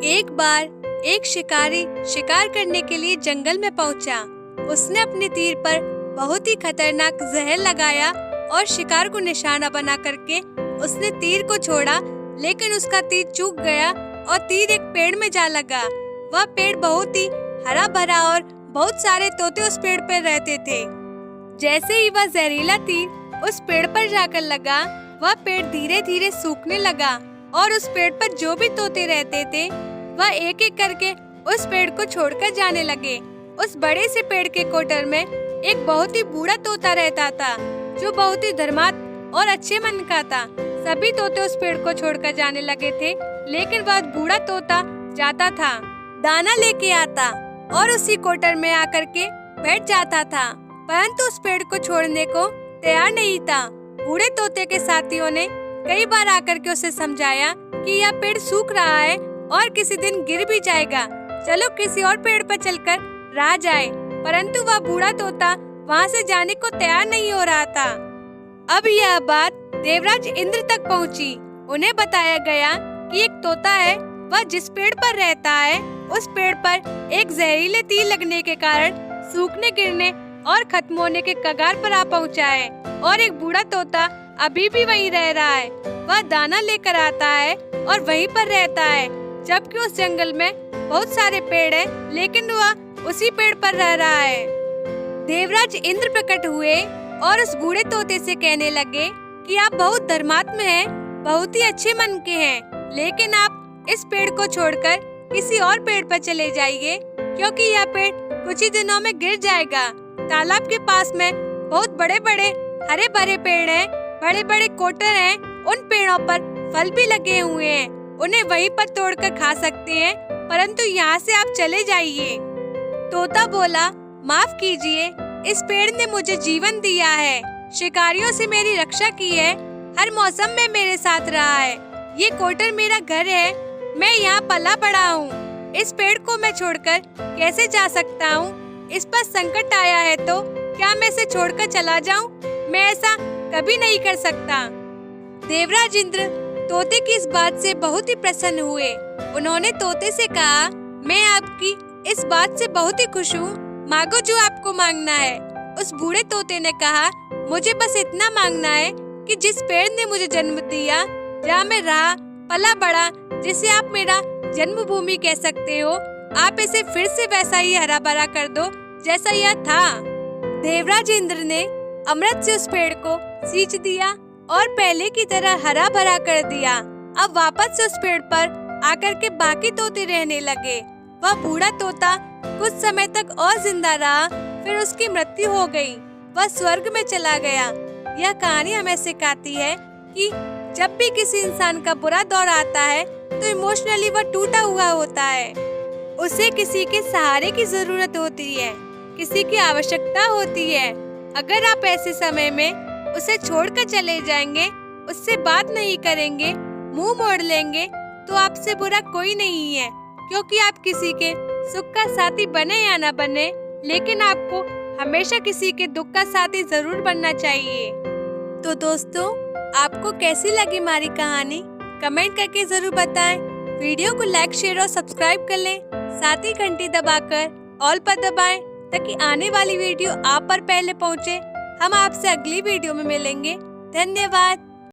एक बार एक शिकारी शिकार करने के लिए जंगल में पहुंचा। उसने अपने तीर पर बहुत ही खतरनाक जहर लगाया और शिकार को निशाना बना करके उसने तीर को छोड़ा, लेकिन उसका तीर चूक गया और तीर एक पेड़ में जा लगा। वह पेड़ बहुत ही हरा भरा और बहुत सारे तोते उस पेड़ पर रहते थे। जैसे ही वह जहरीला तीर उस पेड़ पर जाकर लगा, वह पेड़ धीरे धीरे सूखने लगा और उस पेड़ पर जो भी तोते रहते थे वह एक एक करके उस पेड़ को छोड़कर जाने लगे। उस बड़े से पेड़ के कोटर में एक बहुत ही बूढ़ा तोता रहता था, जो बहुत ही धर्मात्म और अच्छे मन का था। सभी तोते उस पेड़ को छोड़कर जाने लगे थे, लेकिन वह बूढ़ा तोता जाता था, दाना लेके आता और उसी कोटर में आकर के बैठ जाता था, परंतु उस पेड़ को छोड़ने को तैयार नहीं था। बूढ़े तोते के साथियों ने कई बार आकर के उसे समझाया कि यह पेड़ सूख रहा है और किसी दिन गिर भी जाएगा, चलो किसी और पेड़ पर चलकर रह जाए, परंतु वह बूढ़ा तोता वहाँ से जाने को तैयार नहीं हो रहा था। अब यह बात देवराज इंद्र तक पहुँची। उन्हें बताया गया कि एक तोता है, वह जिस पेड़ पर रहता है उस पेड़ पर एक जहरीले तीर लगने के कारण सूखने, गिरने और खत्म होने के कगार पर आ पहुँचा है, और एक बूढ़ा तोता अभी भी वहीं रह रहा है। वह दाना लेकर आता है और वहीं पर रहता है, जबकि उस जंगल में बहुत सारे पेड़ हैं, लेकिन वह उसी पेड़ पर रह रहा है। देवराज इंद्र प्रकट हुए और उस बूढ़े तोते से कहने लगे कि आप बहुत धर्मात्म हैं, बहुत ही अच्छे मन के हैं, लेकिन आप इस पेड़ को छोड़कर किसी और पेड़ पर चले जाइए, क्योंकि यह पेड़ कुछ ही दिनों में गिर जाएगा। तालाब के पास में बहुत बड़े बड़े हरे भरे पेड़ हैं, बड़े बड़े कोटर हैं, उन पेड़ों पर फल भी लगे हुए हैं, उन्हें वहीं पर तोड़कर खा सकते हैं, परंतु यहाँ से आप चले जाइए। तोता बोला, माफ कीजिए, इस पेड़ ने मुझे जीवन दिया है, शिकारियों से मेरी रक्षा की है, हर मौसम में मेरे साथ रहा है, ये कोटर मेरा घर है, मैं यहाँ पला बड़ा हूँ, इस पेड़ को मैं छोड़कर कैसे जा सकता हूँ? इस पर संकट आया है तो क्या मैं इसे छोड़कर चला जाऊँ? मैं ऐसा कभी नहीं कर सकता। देवराज इंद्र तोते की इस बात से बहुत ही प्रसन्न हुए। उन्होंने तोते से कहा, मैं आपकी इस बात से बहुत ही खुश हूँ, मांगो जो आपको मांगना है। उस बूढ़े तोते ने कहा, मुझे बस इतना मांगना है कि जिस पेड़ ने मुझे जन्म दिया, जहाँ मैं रहा पला बड़ा, जिसे आप मेरा जन्मभूमि कह सकते हो, आप इसे फिर से वैसा ही हरा भरा कर दो जैसा यह था। देवराज इंद्र ने अमृत से उस पेड़ को सींच दिया और पहले की तरह हरा भरा कर दिया। अब वापस से उस पेड़ पर आकर के बाकी तोते रहने लगे। वह बूढ़ा तोता कुछ समय तक और जिंदा रहा, फिर उसकी मृत्यु हो गई, वह स्वर्ग में चला गया। यह कहानी हमें सिखाती है कि जब भी किसी इंसान का बुरा दौर आता है तो इमोशनली वह टूटा हुआ होता है, उसे किसी के सहारे की जरूरत होती है, किसी की आवश्यकता होती है। अगर आप ऐसे समय में उसे छोड़कर चले जाएंगे, उससे बात नहीं करेंगे, मुंह मोड़ लेंगे, तो आपसे बुरा कोई नहीं है, क्योंकि आप किसी के सुख का साथी बने या ना बने, लेकिन आपको हमेशा किसी के दुख का साथी जरूर बनना चाहिए। तो दोस्तों, आपको कैसी लगी हमारी कहानी? कमेंट करके जरूर बताएं। वीडियो को लाइक, शेयर और सब्सक्राइब कर लें, साथ ही घंटी दबाकर ऑल पर दबाएं, ताकि आने वाली वीडियो आप पर पहले पहुंचे। हम आपसे अगली वीडियो में मिलेंगे। धन्यवाद।